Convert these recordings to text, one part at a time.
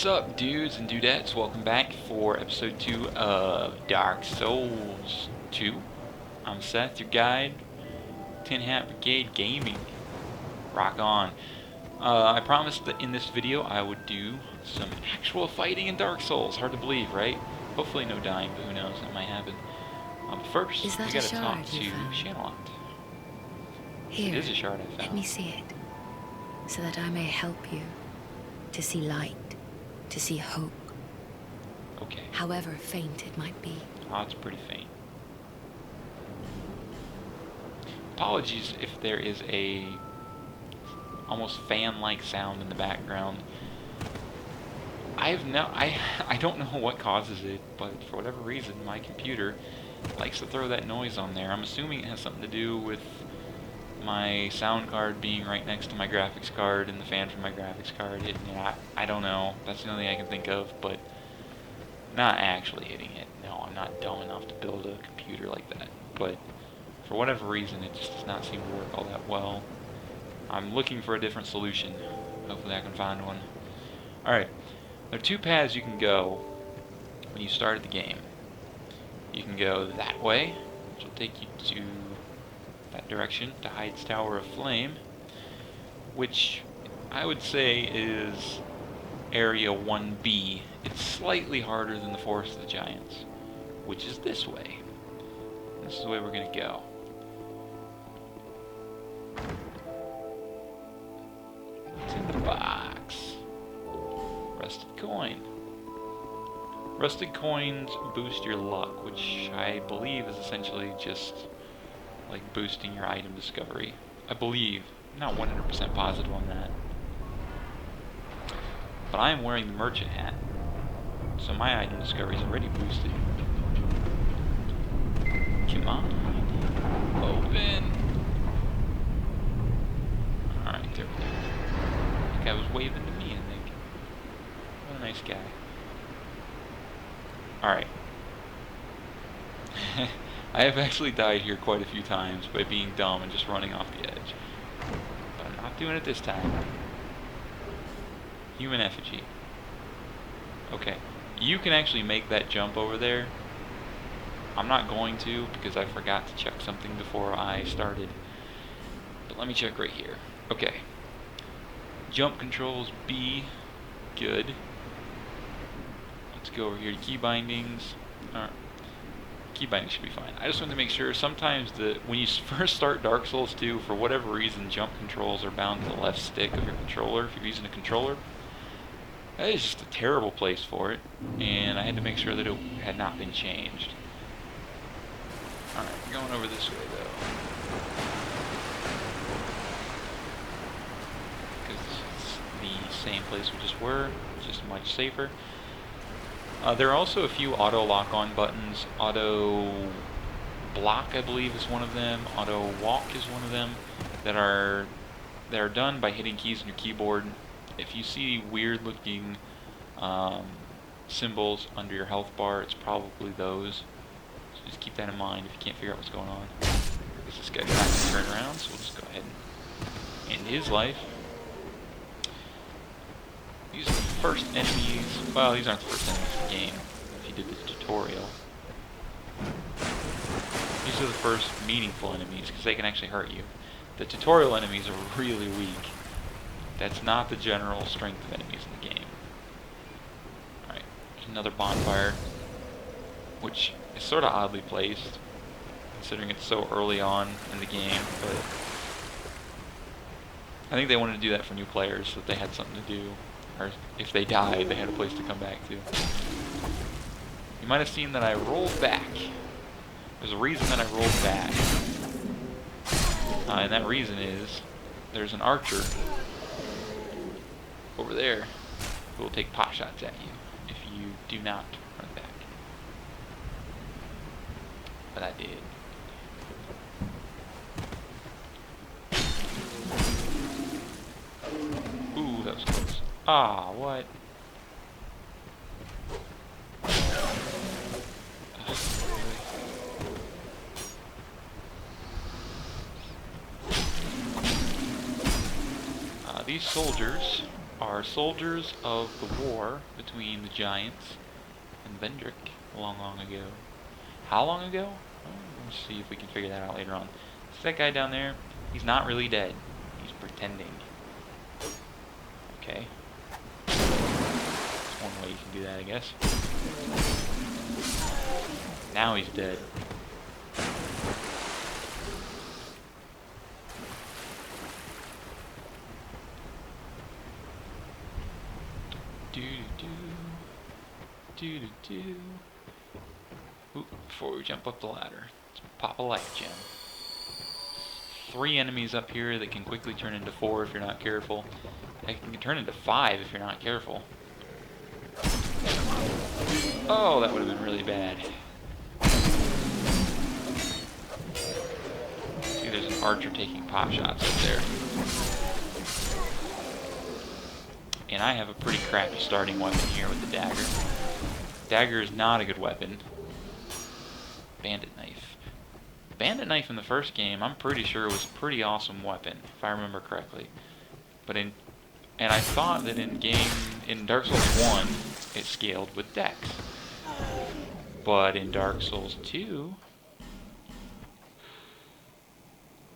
What's up, dudes and dudettes? Welcome back for episode 2 of Dark Souls 2. I'm Seth, your guide, Tin Hat Brigade Gaming. Rock on. I promised that in this video I would do some actual fighting in Dark Souls. Hard to believe, right? Hopefully no dying, but who knows, that might happen. But first, we gotta talk to Shanalot. Here, it is a shard I found. Let me see it, so that I may help you to see light, to see hope. Okay. However faint it might be. Oh, it's pretty faint. Apologies if there is a almost fan-like sound in the background. I don't know what causes it, but for whatever reason, my computer likes to throw that noise on there. I'm assuming it has something to do with my sound card being right next to my graphics card and the fan from my graphics card hitting it. I don't know. That's the only thing I can think of, but not actually hitting it. No, I'm not dumb enough to build a computer like that. But for whatever reason, it just does not seem to work all that well. I'm looking for a different solution. Hopefully I can find one. Alright, there are two paths you can go when you start the game. You can go that way, which will take you to that direction, to Hyde's Tower of Flame, which I would say is Area 1B. It's slightly harder than the Forest of the Giants, which is this way. This is the way we're going to go. What's in the box? Rusted coin. Rusted coins boost your luck, which I believe is essentially just like boosting your item discovery. I believe. I'm not 100% positive on that. But I am wearing the merchant hat, so my item discovery is already boosted. Come on. Open. Alright, there we go. That guy was waving to me, I think. What a nice guy. Alright. I have actually died here quite a few times by being dumb and just running off the edge. But I'm not doing it this time. Human effigy. Okay. You can actually make that jump over there. I'm not going to because I forgot to check something before I started. But let me check right here. Okay. Jump controls B. Good. Let's go over here to key bindings. Alright. Key binding should be fine. I just wanted to make sure sometimes when you first start Dark Souls 2, for whatever reason, jump controls are bound to the left stick of your controller if you're using a controller. That is just a terrible place for it, and I had to make sure that it had not been changed. Alright, we're going over this way though. Because it's the same place we just were, just much safer. There are also a few auto lock-on buttons. Auto block, I believe, is one of them. Auto walk is one of them. That are done by hitting keys on your keyboard. If you see weird-looking symbols under your health bar, it's probably those. So just keep that in mind if you can't figure out what's going on. Because this guy's not going to turn around, so we'll just go ahead and end his life. These are the first enemies. Well, these aren't the first enemies of the game, if you did the tutorial. These are the first meaningful enemies, because they can actually hurt you. The tutorial enemies are really weak. That's not the general strength of enemies in the game. Alright, there's another bonfire, which is sort of oddly placed, considering it's so early on in the game, but I think they wanted to do that for new players, so that they had something to do. Or if they died, they had a place to come back to. You might have seen that I rolled back. There's a reason that I rolled back. And that reason is, there's an archer over there who will take pot shots at you if you do not run back. But I did. Ooh, that was close. Ah, what? These soldiers are soldiers of the war between the giants and Vendrick long, long ago. How long ago? Well, let's see if we can figure that out later on. So that guy down there, he's not really dead. He's pretending. Okay. That's one way you can do that, I guess. Now he's dead. Do. Oop, before we jump up the ladder, let's pop a life gem. 3 enemies up here that can quickly turn into 4 if you're not careful. They can turn into 5 if you're not careful. Oh, that would have been really bad. See, there's an archer taking pot shots up there. And I have a pretty crappy starting weapon here with the dagger. Dagger is not a good weapon. Bandit knife. Bandit knife in the first game, I'm pretty sure was a pretty awesome weapon, if I remember correctly. And I thought that in Dark Souls 1, it scaled with dex. But in Dark Souls 2,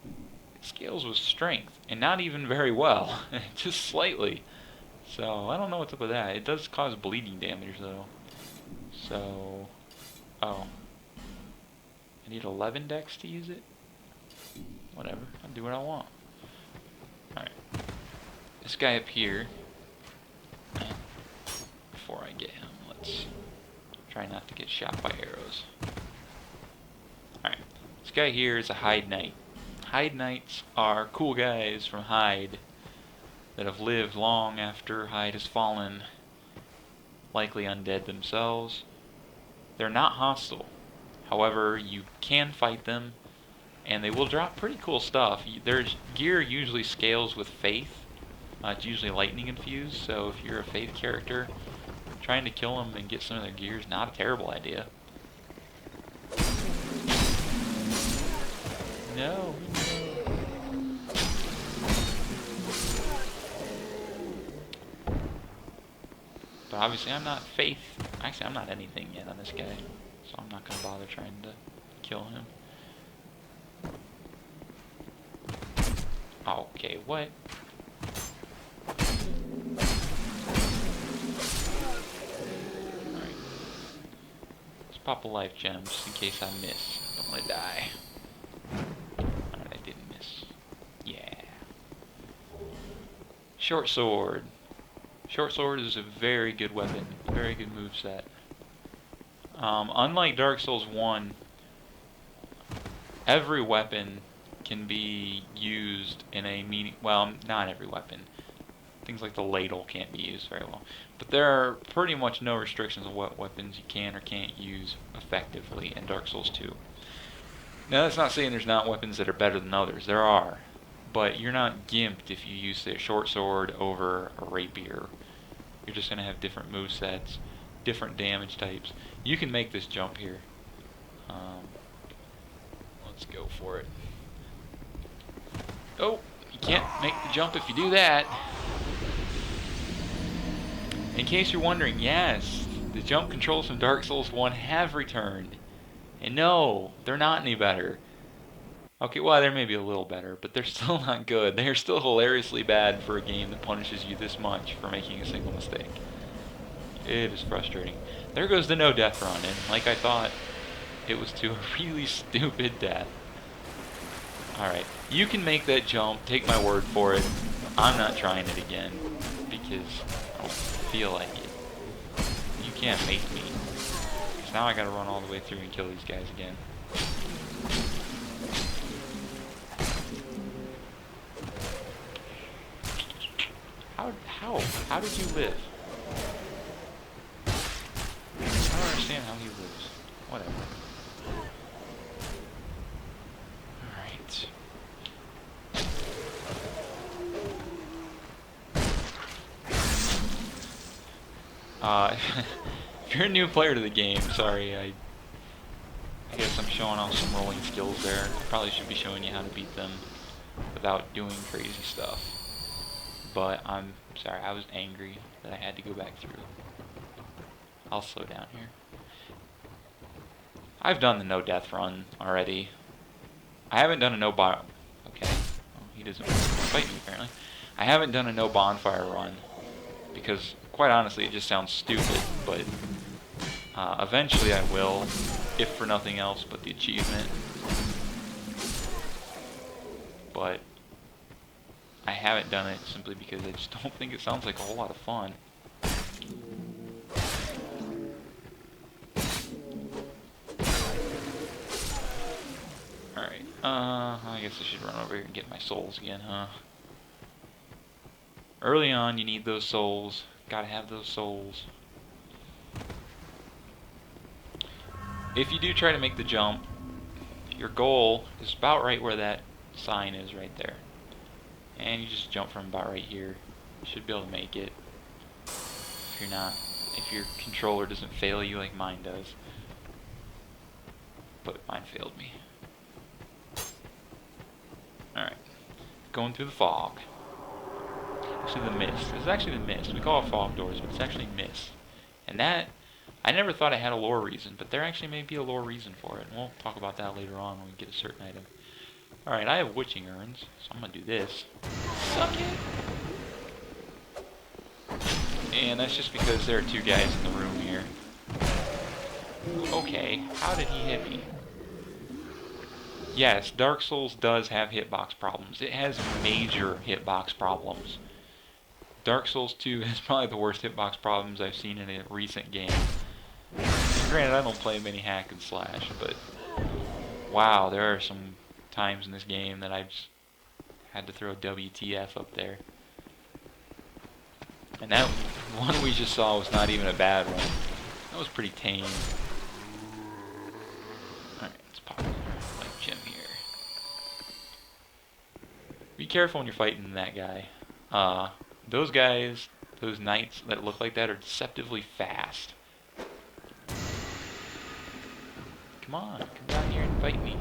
it scales with strength, and not even very well, just slightly. So, I don't know what's up with that. It does cause bleeding damage, though. So, oh. I need 11 dex to use it? Whatever, I'll do what I want. Alright. This guy up here, before I get him, let's try not to get shot by arrows. Alright, this guy here is a Hyde Knight. Hyde Knights are cool guys from Hyde that have lived long after Hyde has fallen, likely undead themselves. They're not hostile. However, you can fight them, and they will drop pretty cool stuff. Their gear usually scales with faith. It's usually lightning infused, so if you're a faith character, trying to kill them and get some of their gear is not a terrible idea. No. But obviously I'm not faith. Actually, I'm not anything yet on this guy, so I'm not going to bother trying to kill him. Okay, what? Alright. Let's pop a life gem just in case I miss. I don't want to die. Alright, I didn't miss. Yeah. Short sword. Short sword is a very good weapon, very good moveset. Unlike Dark Souls 1, every weapon can be used in a well, not every weapon. Things like the ladle can't be used very well. But there are pretty much no restrictions on what weapons you can or can't use effectively in Dark Souls 2. Now that's not saying there's not weapons that are better than others. There are. But you're not gimped if you use, say, a short sword over a rapier. You're just going to have different movesets, different damage types. You can make this jump here. Let's go for it. Oh, you can't make the jump if you do that. In case you're wondering, yes, the jump controls from Dark Souls 1 have returned. And no, they're not any better. Okay, well, they're maybe a little better, but they're still not good. They're still hilariously bad for a game that punishes you this much for making a single mistake. It is frustrating. There goes the no death run, and like I thought, it was to a really stupid death. Alright, you can make that jump, take my word for it. I'm not trying it again, because I don't feel like it. You can't make me. Because now I gotta run all the way through and kill these guys again. How did you live? I don't understand how he lives. Whatever. Alright. If you're a new player to the game, sorry, I guess I'm showing off some rolling skills there. I probably should be showing you how to beat them without doing crazy stuff. but I'm sorry, I was angry that I had to go back through. I'll slow down here. I've done the no death run already. I haven't done a no bon. Okay, well, he doesn't fight me apparently. I haven't done a no bonfire run because, quite honestly, it just sounds stupid. But eventually, I will, if for nothing else but the achievement. But I haven't done it simply because I just don't think it sounds like a whole lot of fun. Alright, I guess I should run over here and get my souls again, huh? Early on, you need those souls. Gotta have those souls. If you do try to make the jump, your goal is about right where that sign is right there. And you just jump from about right here. You should be able to make it. If you're not, if your controller doesn't fail you like mine does. But mine failed me. Alright. Going through the fog. Actually the mist. This is actually the mist. We call it fog doors, but it's actually mist. And that, I never thought it had a lore reason, but there actually may be a lore reason for it. And we'll talk about that later on when we get a certain item. Alright, I have witching urns, so I'm gonna do this. Suck it! And that's just because there are two guys in the room here. Okay, how did he hit me? Yes, Dark Souls does have hitbox problems. It has major hitbox problems. Dark Souls 2 has probably the worst hitbox problems I've seen in a recent game. Granted, I don't play many hack and slash, but wow, there are some times in this game that I've just had to throw WTF up there. And that one we just saw was not even a bad one. That was pretty tame. Alright, let's pop in like Jim here. Be careful when you're fighting that guy. Those guys, those knights that look like that are deceptively fast. Come on, come down here and fight me.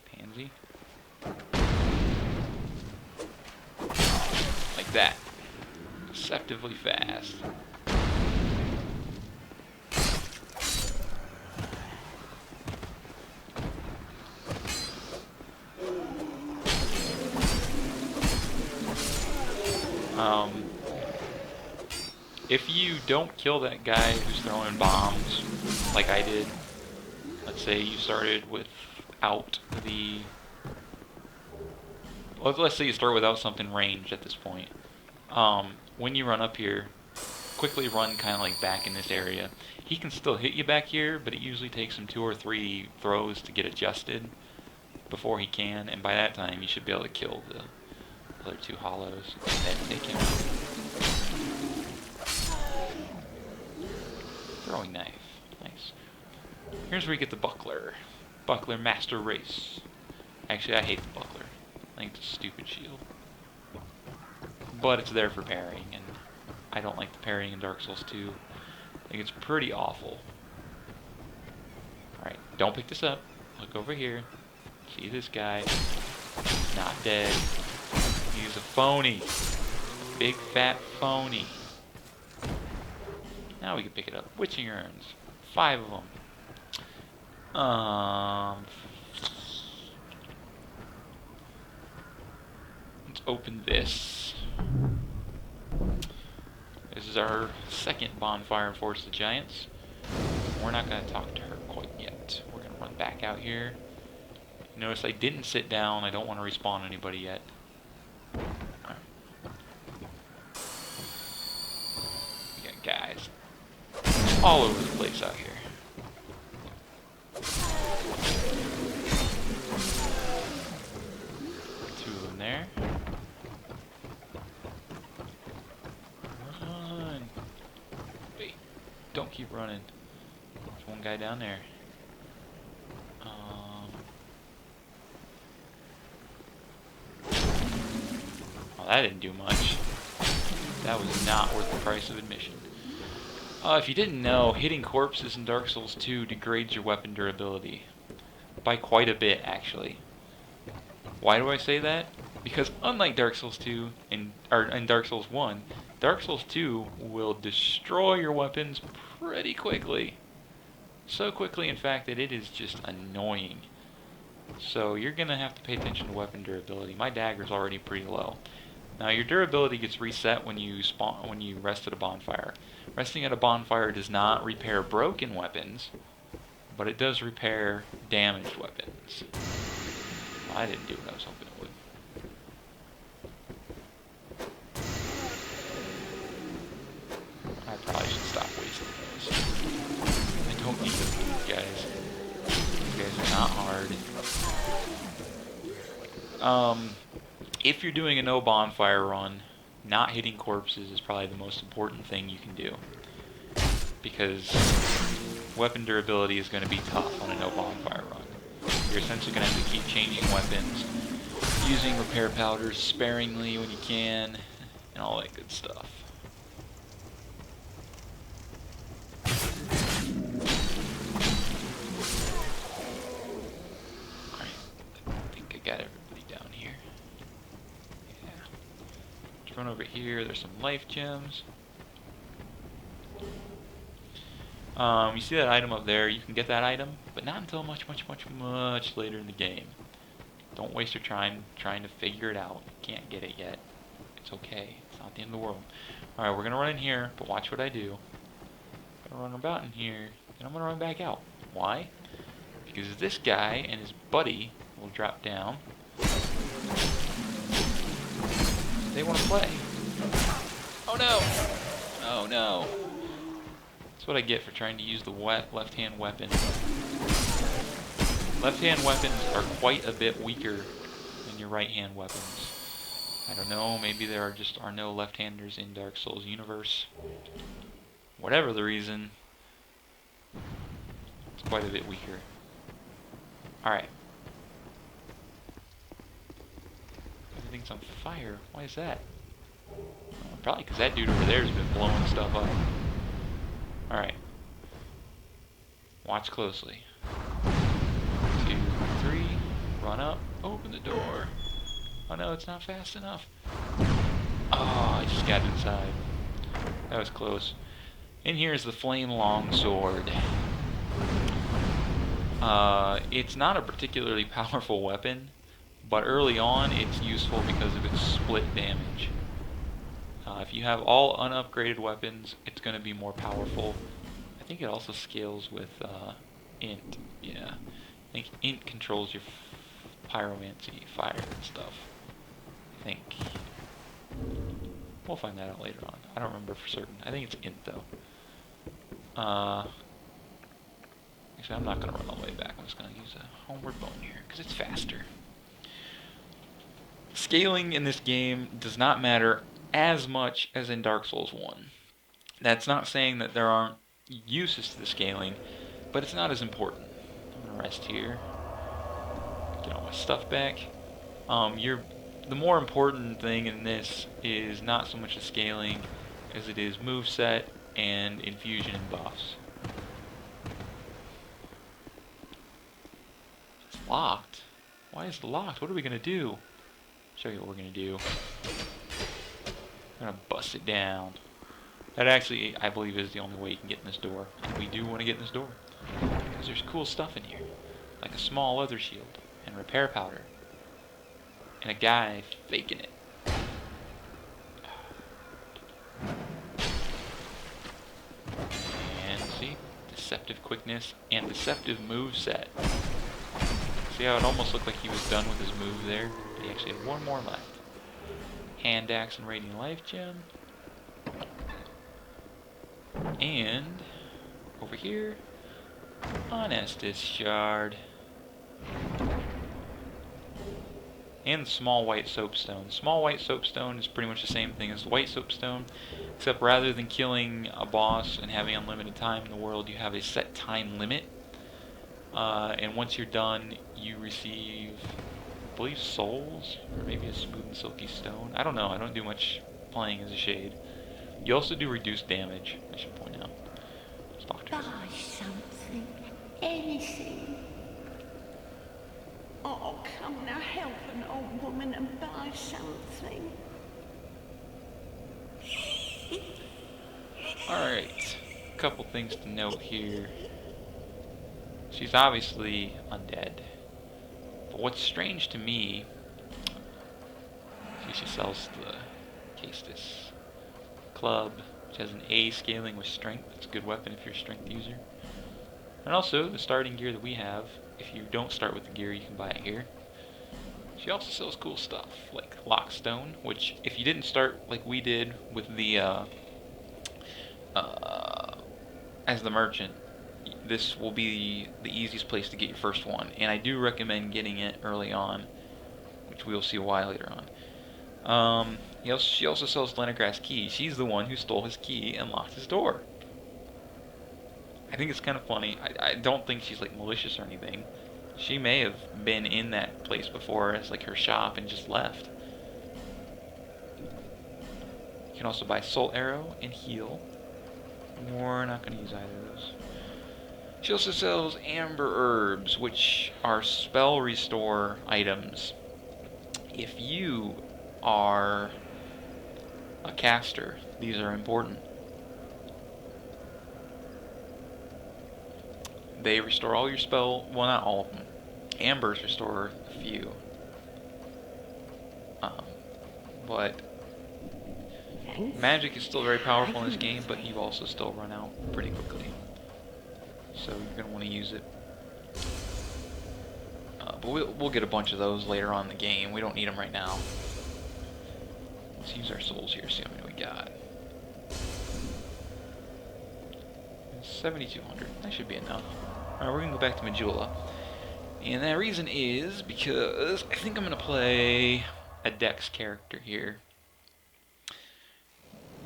Pansy. Like that. Deceptively fast. If you don't kill that guy who's throwing bombs, like I did, let's say you started without the... Let's say you start without something ranged at this point. When you run up here, quickly run kind of like back in this area. He can still hit you back here, but it usually takes him 2 or 3 throws to get adjusted before he can, and by that time you should be able to kill the other 2 hollows and then take him out. Throwing knife. Nice. Here's where you get the buckler. Buckler Master Race. Actually, I hate the buckler. I think it's a stupid shield. But it's there for parrying, and I don't like the parrying in Dark Souls 2. I think it's pretty awful. Alright, don't pick this up. Look over here. See this guy. Not dead. He's a phony. Big fat phony. Now we can pick it up. Witching urns. 5 of them. Let's open this. This is our second bonfire in Forest of the Giants. We're not going to talk to her quite yet. We're going to run back out here. Notice I didn't sit down. I don't want to respawn anybody yet. Right. We got guys all over the place out here. Two of them there. Run! Wait, don't keep running. There's one guy down there. Well, that didn't do much. That was not worth the price of admission. If you didn't know, hitting corpses in Dark Souls 2 degrades your weapon durability. By quite a bit, actually. Why do I say that? Because unlike Dark Souls 2 and Dark Souls 1, Dark Souls 2 will destroy your weapons pretty quickly. So quickly, in fact, that it is just annoying. So you're going to have to pay attention to weapon durability. My dagger's already pretty low. Now your durability gets reset when you rest at a bonfire. Resting at a bonfire does not repair broken weapons, but it does repair damaged weapons. I didn't do what I was hoping it would. I probably should stop wasting those. I don't need them, guys. These guys are not hard. If you're doing a no bonfire run, not hitting corpses is probably the most important thing you can do. Because weapon durability is going to be tough on a no bonfire run. You're essentially going to have to keep changing weapons, using repair powders sparingly when you can, and all that good stuff. Alright, I think I got everybody down here. Yeah. Let's run over here, there's some life gems. You see that item up there, you can get that item, but not until much later in the game. Don't waste your time trying to figure it out. You can't get it yet. It's okay. It's not the end of the world. Alright, we're going to run in here, but watch what I do. I'm going to run about in here, and I'm going to run back out. Why? Because this guy and his buddy will drop down. They want to play. Oh no! Oh no! That's what I get for trying to use the left-hand weapon. Left-hand weapons are quite a bit weaker than your right-hand weapons. I don't know, maybe there are no left-handers in Dark Souls universe. Whatever the reason, it's quite a bit weaker. Alright. Everything's on fire. Why is that? Probably because that dude over there has been blowing stuff up. Alright. Watch closely. 2, 3, run up, open the door. Oh no, it's not fast enough. Oh, I just got inside. That was close. In here is the flame longsword. It's not a particularly powerful weapon, but early on it's useful because of its split damage. If you have all unupgraded weapons, it's going to be more powerful. I think it also scales with int. Yeah, I think int controls your pyromancy, fire and stuff. I think. We'll find that out later on. I don't remember for certain. I think it's int though. Actually, I'm not going to run all the way back. I'm just going to use a homeward bone here because it's faster. Scaling in this game does not matter as much as in Dark Souls 1. That's not saying that there aren't uses to the scaling, but it's not as important. I'm going to rest here. Get all my stuff back. The more important thing in this is not so much the scaling as it is moveset and infusion and buffs. It's locked. Why is it locked? What are we going to do? Show you what we're going to do. I'm going to bust it down. That actually, I believe, is the only way you can get in this door. And we do want to get in this door. Because there's cool stuff in here. Like a small leather shield. And repair powder. And a guy faking it. And see? Deceptive quickness and deceptive moveset. See how it almost looked like he was done with his move there? But he actually had one more left. Hand axe and radiant life gem. And over here, an Estus shard. And the small white soapstone. Small white soapstone is pretty much the same thing as the white soapstone, except rather than killing a boss and having unlimited time in the world, you have a set time limit. And once you're done, you receive, I believe, souls, or maybe a smooth and silky stone. I don't know, I don't do much playing as a shade. You also do reduced damage, I should point out. Buy something, anything. Oh, come now, help an old woman and buy something. Alright, a couple things to note here. She's obviously undead. But what's strange to me, she sells the Castus club, which has an A scaling with strength. It's a good weapon if you're a strength user. And also, the starting gear that we have, if you don't start with the gear, you can buy it here. She also sells cool stuff, like Lockstone, which if you didn't start like we did with the, as the merchant, this will be the easiest place to get your first one. And I do recommend getting it early on, which we'll see why later on. She also sells Leningrass key. She's the one who stole his key and locked his door. I think it's kind of funny. I don't think she's like malicious or anything. She may have been in that place before as like her shop and just left. You can also buy Soul Arrow and Heal. We're not going to use either of those. She also sells Amber Herbs, which are spell restore items. If you are a caster, these are important. They restore all your spell, well, not all of them. Ambers restore a few. But magic is still very powerful in this game, but you also still run out pretty quickly. So you're going to want to use it. But we'll get a bunch of those later on in the game. We don't need them right now. Let's use our souls here, see how many we got. 7,200. That should be enough. Alright, we're going to go back to Majula. And that reason is because I think I'm going to play a Dex character here.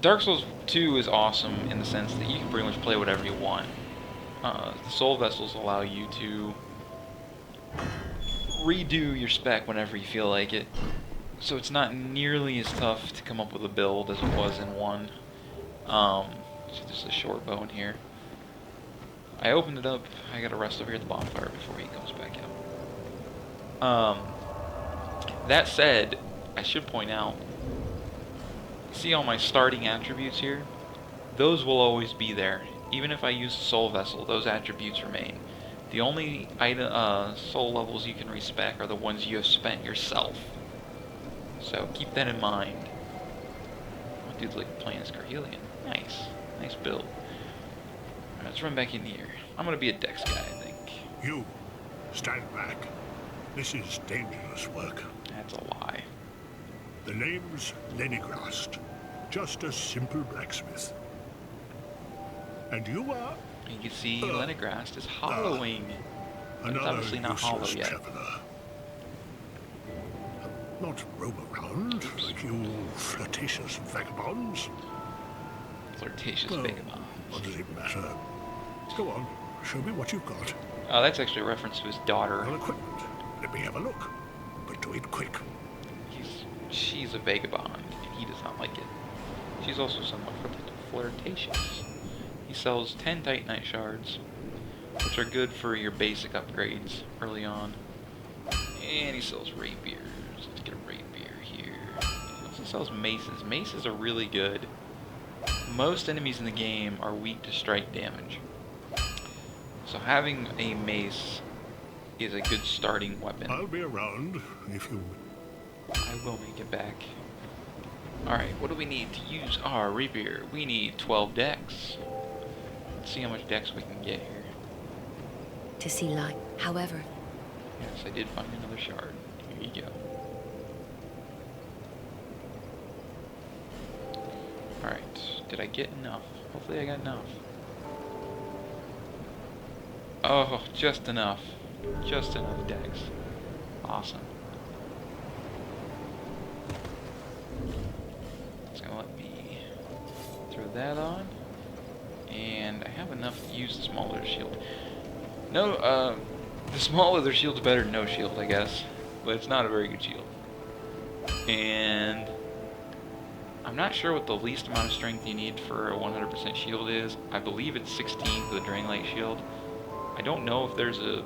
Dark Souls 2 is awesome in the sense that you can pretty much play whatever you want. The Soul Vessels allow you to redo your spec whenever you feel like it. So it's not nearly as tough to come up with a build as it was in 1. So there's a short bow in here. I opened it up. I gotta rest over here at the bonfire before he comes back out. That said, I should point out, see all my starting attributes here? Those will always be there. Even if I use a soul vessel, those attributes remain. The only soul levels you can respec are the ones you have spent yourself. So keep that in mind. Oh, dude's like playing as Carhelion. Nice. Nice build. Alright, let's run back in here. I'm gonna be a Dex guy, I think. You, stand back. This is dangerous work. That's a lie. The name's Lenigrast. Just a simple blacksmith. And you are... You can see Lenigrast is hollowing. It's obviously not hollow yet. Traveler. Not roam around like you flirtatious vagabonds. Flirtatious vagabond. What does it matter? Go on, show me what you've got. Oh, that's actually a reference to his daughter. Well, equipment. Let me have a look. But do it quick. She's a vagabond, and he does not like it. She's also somewhat flirtatious. He sells 10 Titanite shards, which are good for your basic upgrades early on. And he sells rapiers. Let's get a rapier here. He also sells maces. Maces are really good. Most enemies in the game are weak to strike damage. So having a mace is a good starting weapon. I'll be around if you... I will make it back. Alright, what do we need to use our rapier? We need 12 dex. Let's see how much dex we can get here. To see light, however. Yes, I did find another shard. Here you go. Alright, did I get enough? Hopefully I got enough. Oh, just enough. Just enough dex. Awesome. It's gonna let me throw that on. And I have enough to use the small leather shield. No, the small leather shield's better than no shield, I guess. But it's not a very good shield. And I'm not sure what the least amount of strength you need for a 100% shield is. I believe it's 16 for the Drain Light shield. I don't know if there's a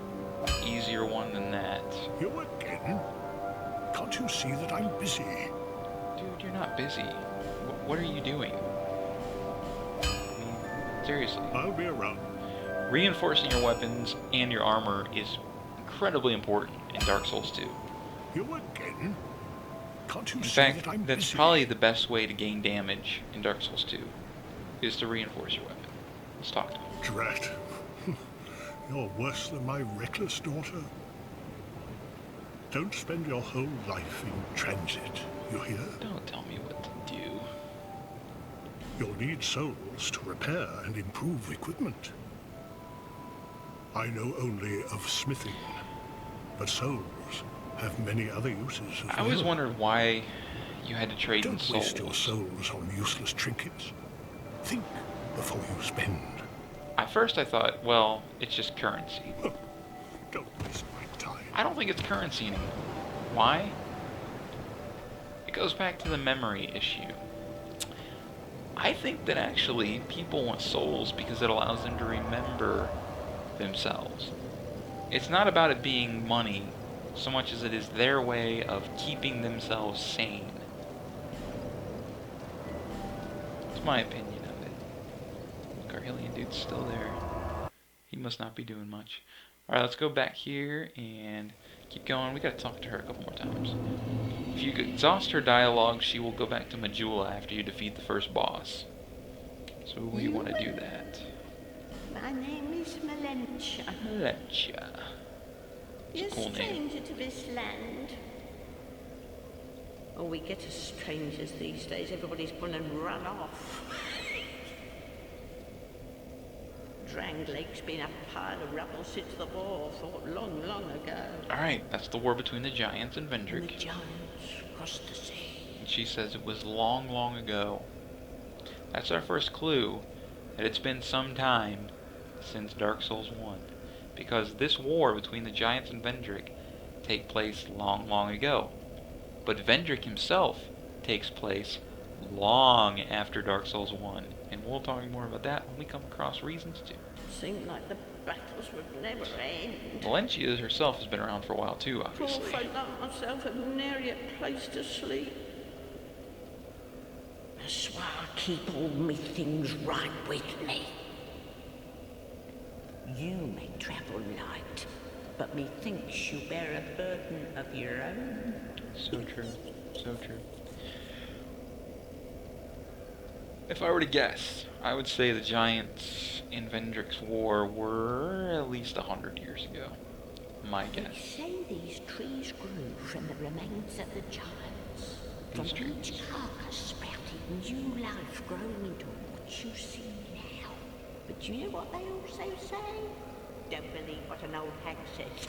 easier one than that. You again? Can't you see that I'm busy? Dude, you're not busy. What are you doing? I mean, seriously. I'll be around. Reinforcing your weapons and your armor is incredibly important in Dark Souls 2. You again? Can't you In see fact, that I'm that's busy? probably the best way to gain damage in Dark Souls 2, is to reinforce your weapon. Let's talk to me. Drat. You're worse than my reckless daughter. Don't spend your whole life in transit, you hear? Don't tell me what to do. You'll need souls to repair and improve equipment. I know only of smithing, but souls have many other uses as well. I always wondered why you had to trade in Don't souls. waste your souls on useless trinkets. Think before you spend. At first I thought, well, it's just currency. Don't waste my time. I don't think it's currency anymore. Why? It goes back to the memory issue. I think that actually people want souls because it allows them to remember themselves. It's not about it being money so much as it is their way of keeping themselves sane. That's my opinion of it. Look, our alien dude's still there. He must not be doing much. Alright, let's go back here and keep going. We gotta talk to her a couple more times. If you exhaust her dialogue, she will go back to Majula after you defeat the first boss. So we want to do that. My name is Melentia. Melentia. You're It's a cool name. stranger to this land. Oh, we get as strangers these days. Everybody's gone and run off. Dranglake's been a pile of rubble since the war fought long, long ago. Alright, that's the war between the giants and And the Vendrick. giants crossed the sea. And she says it was long, long ago. That's our first clue that it's been some time since Dark Souls 1. Because this war between the giants and Vendrick take place long, long ago. But Vendrick himself takes place long after Dark Souls 1. And we'll talk more about that when we come across reasons to. Seemed like the battles would never end. Melentia herself has been around for a while too, Poor obviously. folk like myself have nary a place to sleep. That's why I keep all me things right with me. You may travel light, but methinks you bear a burden of your own. So true. So true. If I were to guess, I would say the giants in Vendrick's war were at least 100 years ago. My They guess. say these trees grew from the remains of the giants. From These trees? each carcass sprouted new life growing into what you see now. But you know what they also say? Don't believe what an old hag says.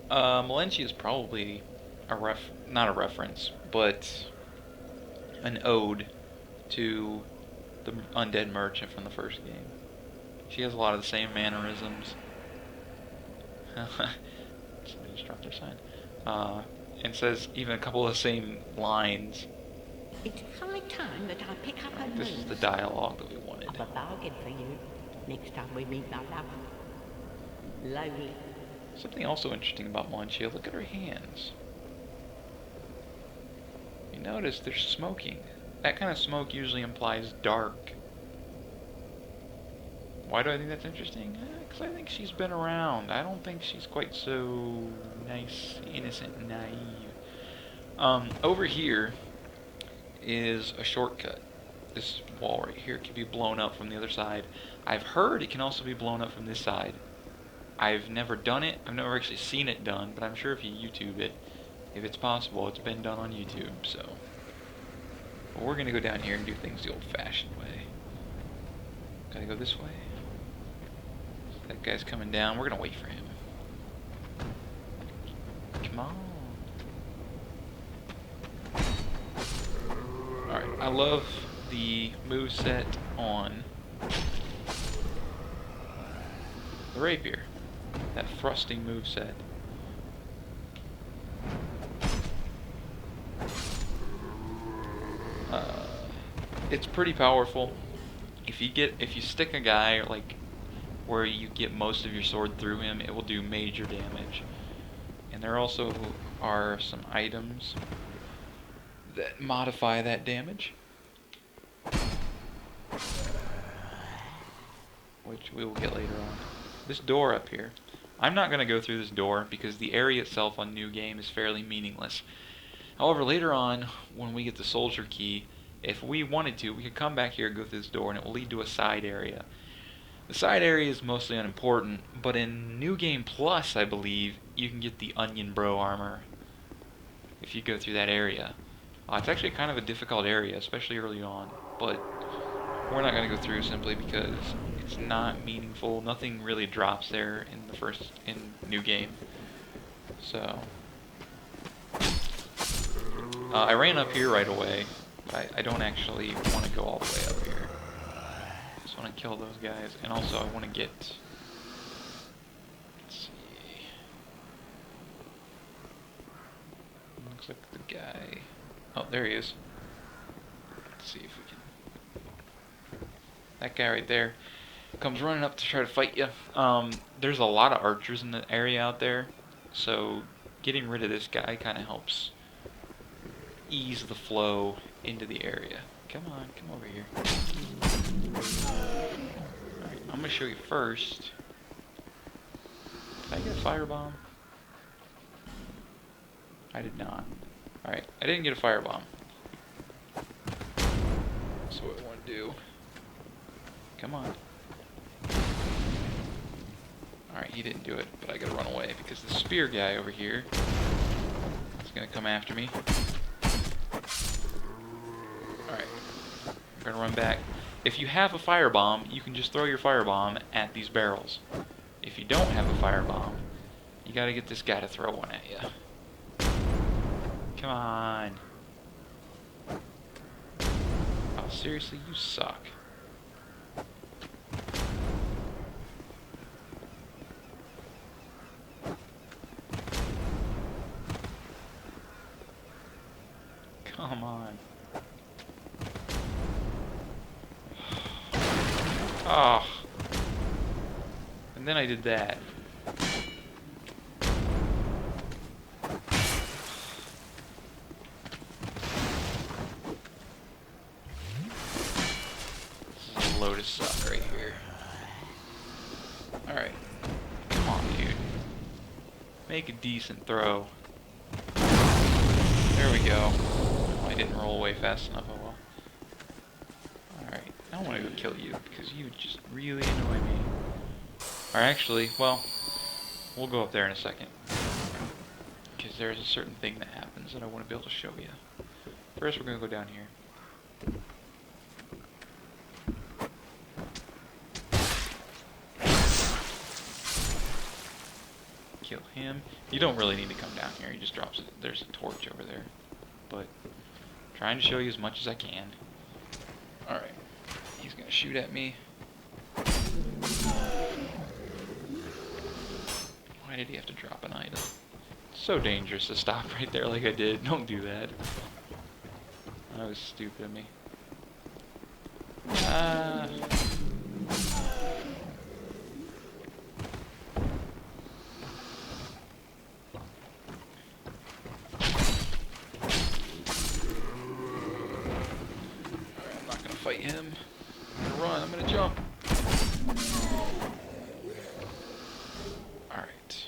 Melentia is probably not a reference, but an ode to the undead merchant from the first game. She has a lot of the same mannerisms. Somebody just dropped their sign. And says even a couple of the same lines. It's high time that I pick up a This is the news dialogue that we wanted. of a bargain for you next time we meet, my love. Lonely. Something also interesting about Melentia, look at her hands. You notice they're smoking. That kind of smoke usually implies dark. Why do I think that's interesting? Because I think she's been around. I don't think she's quite so nice, innocent, and naive. Over here is a shortcut. This wall right here can be blown up from the other side. I've heard it can also be blown up from this side. I've never done it. I've never actually seen it done, but I'm sure if you YouTube it, if it's possible, it's been done on YouTube, so. But we're gonna go down here and do things the old-fashioned way. Gotta go this way. That guy's coming down. We're gonna wait for him. Come on. Alright, I love the moveset on the rapier. That thrusting moveset. It's pretty powerful. If if you stick a guy like where you get most of your sword through him, it will do major damage. And there also are some items that modify that damage, which we will get later on. This door up here, I'm not going to go through this door because the area itself on New Game is fairly meaningless. However, later on, when we get the soldier key, if we wanted to, we could come back here and go through this door, and it will lead to a side area. The side area is mostly unimportant, but in New Game Plus, I believe, you can get the Onion Bro armor if you go through that area. It's actually kind of a difficult area, especially early on, but we're not going to go through simply because it's not meaningful. Nothing really drops there in New Game. So I ran up here right away. I don't actually want to go all the way up here. I just want to kill those guys, and also I want to get... Let's see... Looks like the guy... Oh, there he is. Let's see if we can... That guy right there comes running up to try to fight you. There's a lot of archers in the area out there, so getting rid of this guy kind of helps ease the flow into the area. Come on, come over here. Alright, I'm going to show you first. Did I get a firebomb? I did not. Alright, I didn't get a firebomb. So what I want to do... Come on. Alright, he didn't do it, but I gotta run away because the spear guy over here is gonna come after me. Alright, I'm gonna run back. If you have a firebomb, you can just throw your firebomb at these barrels. If you don't have a firebomb, you gotta get this guy to throw one at you. Come on. Oh, seriously, you suck. Come on. Oh. And then I did that. This is a load of suck right here. Alright. Come on, dude. Make a decent throw. There we go. I didn't roll away fast enough. Oh well. Alright, I don't want to go kill you because you just really annoy me. Or actually, well, we'll go up there in a second. Because there's a certain thing that happens that I want to be able to show you. First, we're going to go down here. Kill him. You don't really need to come down here. He just drops it. There's a torch over there. But trying to show you as much as I can. Alright. He's going to shoot at me. Why did he have to drop an item? It's so dangerous to stop right there like I did. Don't do that. That was stupid of me. Fight him. I'm gonna run, I'm gonna jump. Alright.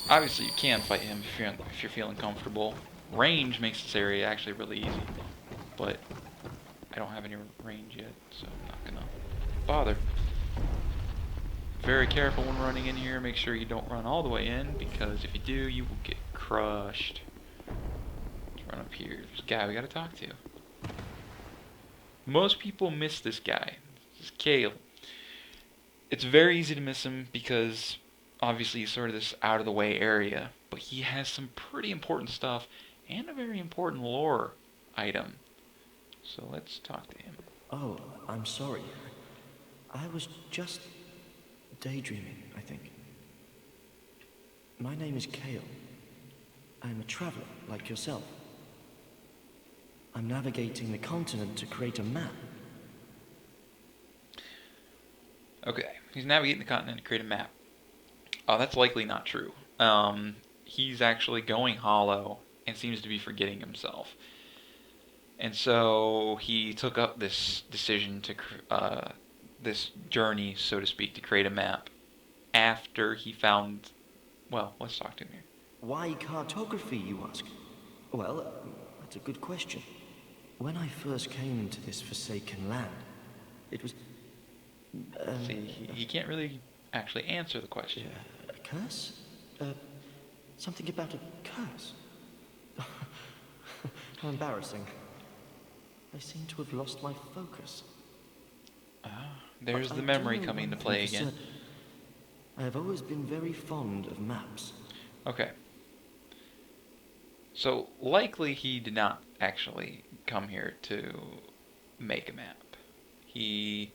Obviously you can fight him if you're feeling comfortable. Range makes this area actually really easy. But I don't have any range yet, so I'm not gonna bother. Very careful when running in here. Make sure you don't run all the way in, because if you do, you will get crushed. Run up here. There's a guy we gotta talk to. Most people miss this guy. This is Kale. It's very easy to miss him because obviously he's sort of this out of the way area, but he has some pretty important stuff and a very important lore item. So let's talk to him. Oh, I'm sorry. I was just daydreaming, I think. My name is Kale. I'm a traveler like yourself. I'm navigating the continent to create a map. Okay, he's navigating the continent to create a map. Oh, that's likely not true. He's actually going hollow and seems to be forgetting himself. And so he took up this decision to, this journey, so to speak, to create a map after he found, well, let's talk to him here. Why cartography, you ask? Well, that's a good question. When I first came to this forsaken land, it was... See, he can't really actually answer the question. A curse? Something about a curse? How embarrassing. I seem to have lost my focus. There's But the I memory do know coming one to thing play for again. certain. I have always been very fond of maps. Okay. So, likely he did not actually come here to make a map. In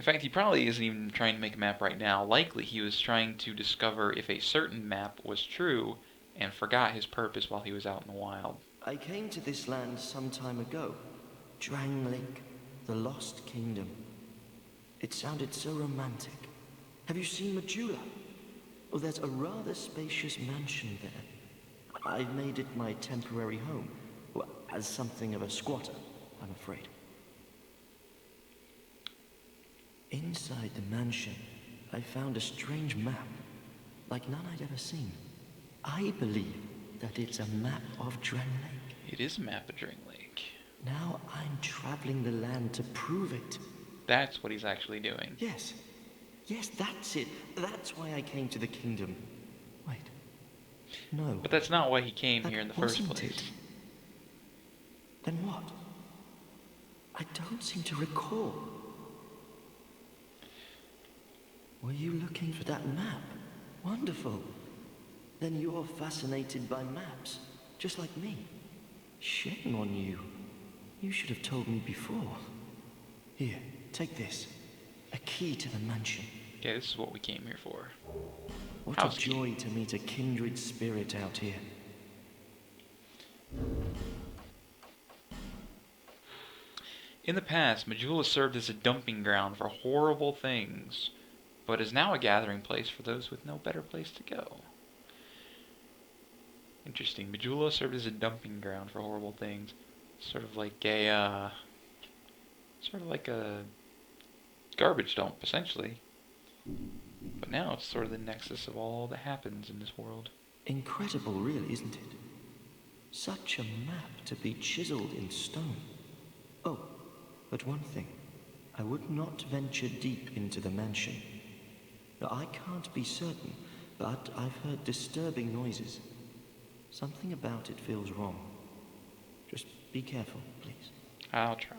fact, he probably isn't even trying to make a map right now. Likely he was trying to discover if a certain map was true and forgot his purpose while he was out in the wild. I came to this land some time ago. Drangleic, the Lost Kingdom. It sounded so romantic. Have you seen Majula? Oh, there's a rather spacious mansion there. I've made it my temporary home. Well, as something of a squatter, I'm afraid. Inside the mansion, I found a strange map, like none I'd ever seen. I believe that it's a map of Drangleic. It is a map of Drangleic. Now I'm traveling the land to prove it. That's what he's actually doing. Yes. Yes, that's it. That's why I came to the kingdom. Wait. No. But that's not why he came that here in the first wasn't place. it. Then what? I don't seem to recall. Were you looking for that map? Wonderful. Then you're fascinated by maps, just like me. Shame on you. You should have told me before. Here, take this. A key to the mansion. Yeah, this is what we came here for. What House a key. joy to meet a kindred spirit out here. In the past, Majula served as a dumping ground for horrible things, but is now a gathering place for those with no better place to go. Interesting. Majula served as a dumping ground for horrible things. Sort of like a garbage dump, essentially. But now it's sort of the nexus of all that happens in this world. Incredible, really, isn't it? Such a map to be chiseled in stone. Oh, but one thing. I would not venture deep into the mansion. Now, I can't be certain, but I've heard disturbing noises. Something about it feels wrong. Just be careful, please. I'll try.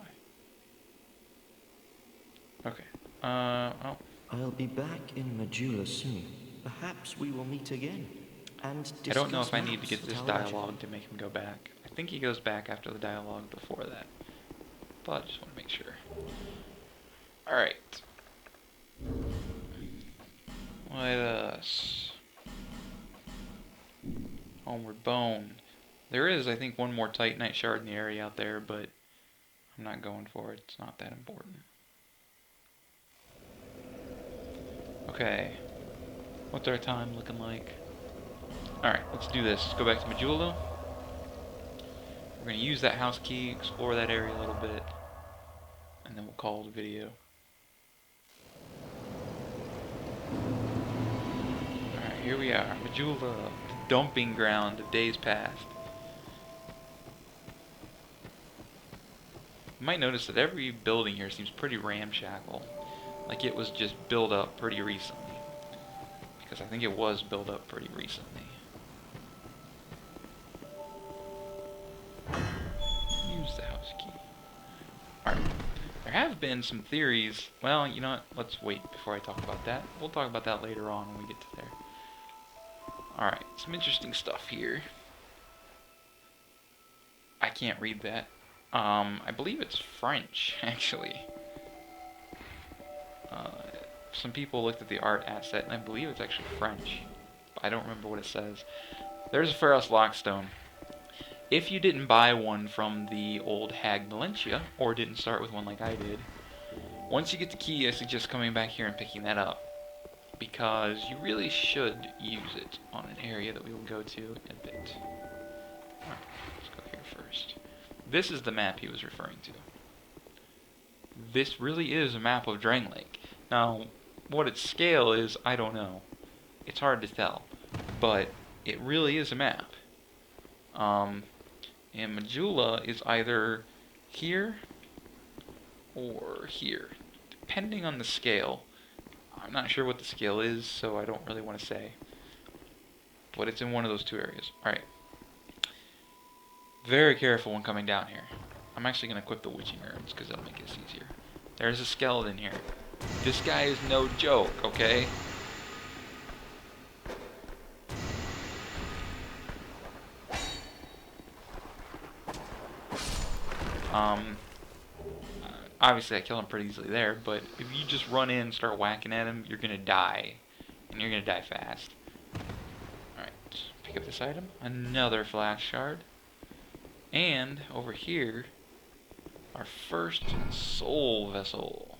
Okay. Well, I'll be back in Majula soon. Perhaps we will meet again. And I don't know if I discuss need to get maps this at our leisure. dialogue to make him go back. I think he goes back after the dialogue before that. But I just want to make sure. Alright. Let us... Homeward Bone. There is, I think, one more Titanite shard in the area out there, but I'm not going for it. It's not that important. Okay. What's our time looking like? Alright, let's do this. Let's go back to Majula. We're going to use that house key, explore that area a little bit, and then we'll call it a video. Alright, here we are. Majula, the dumping ground of days past. You might notice that every building here seems pretty ramshackle. Like it was just built up pretty recently. Because I think it was built up pretty recently. Use the house key. Alright. There have been some theories. Well, you know what? Let's wait before I talk about that. We'll talk about that later on when we get to there. Alright. Some interesting stuff here. I can't read that. I believe it's French, actually. Some people looked at the art asset, and I believe it's actually French. But I don't remember what it says. There's a Pharos Lockstone. if you didn't buy one from the old Hag Valentia, or didn't start with one like I did, once you get the key, I suggest coming back here and picking that up, because you really should use it on an area that we will go to in a bit. Alright, let's go here first. This is the map he was referring to. This really is a map of Drangleic. Now, what its scale is, I don't know. It's hard to tell. But it really is a map. And Majula is either here or here, depending on the scale. I'm not sure what the scale is, so I don't really want to say. But it's in one of those two areas. Alright. Very careful when coming down here. I'm actually going to equip the witching herbs, because that'll make this easier. There's a skeleton here. This guy is no joke, okay? Obviously I kill him pretty easily there, but if you just run in and start whacking at him, you're gonna die. And you're gonna die fast. Alright, pick up this item. Another flash shard. And, over here, our first soul vessel.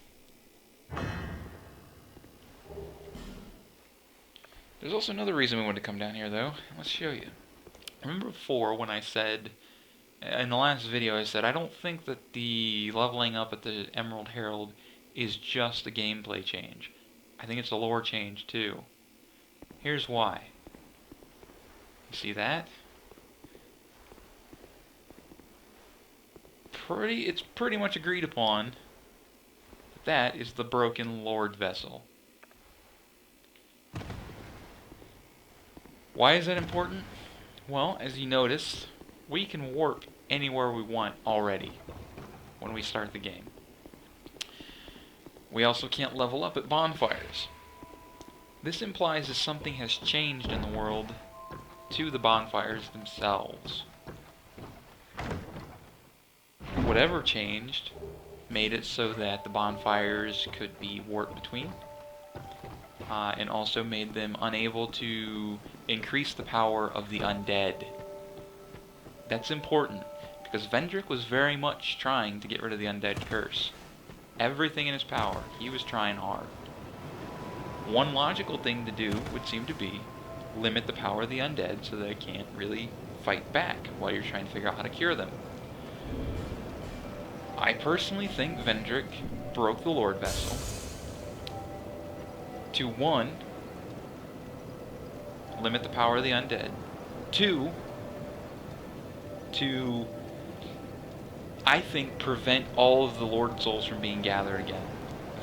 There's also another reason we wanted to come down here, though. Let's show you. Remember before when I said, in the last video, I said I don't think that the leveling up at the Emerald Herald is just a gameplay change. I think it's a lore change, too. Here's why. You see that? It's pretty much agreed upon that is the broken Lord vessel. Why is that important? Well, as you noticed, we can warp anywhere we want already when we start the game. We also can't level up at bonfires. This implies that something has changed in the world to the bonfires themselves. Whatever changed made it so that the bonfires could be warped between, and also made them unable to increase the power of the undead. That's important, because Vendrick was very much trying to get rid of the undead curse. Everything in his power, he was trying hard. One logical thing to do would seem to be limit the power of the undead so they can't really fight back while you're trying to figure out how to cure them. I personally think Vendrick broke the Lord Vessel to 1, limit the power of the undead, 2, to, I think, prevent all of the Lord Souls from being gathered again.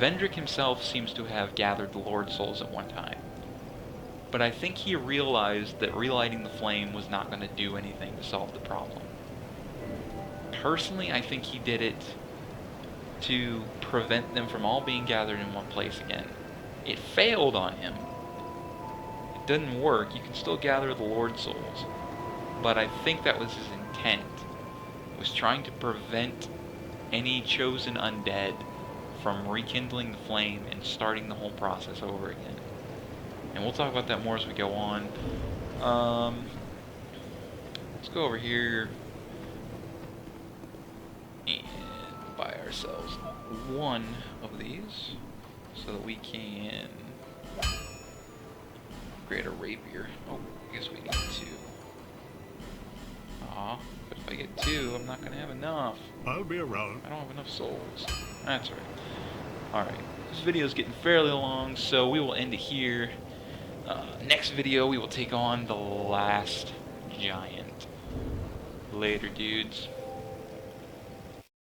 Vendrick himself seems to have gathered the Lord Souls at one time, but I think he realized that relighting the flame was not going to do anything to solve the problem. Personally, I think he did it to prevent them from all being gathered in one place again. It failed on him. It didn't work. You can still gather the Lord Souls, but I think that was his intent. It was trying to prevent any chosen undead from rekindling the flame and starting the whole process over again. And we'll talk about that more as we go on. Let's go over here and buy ourselves one of these so that we can upgrade a rapier. Oh, I guess we need 2. Aw, but if I get 2, I'm not going to have enough. I'll be around. I don't have enough souls. That's right. Alright, this video is getting fairly long, so we will end it here. Next video, we will take on the last giant. Later, dudes.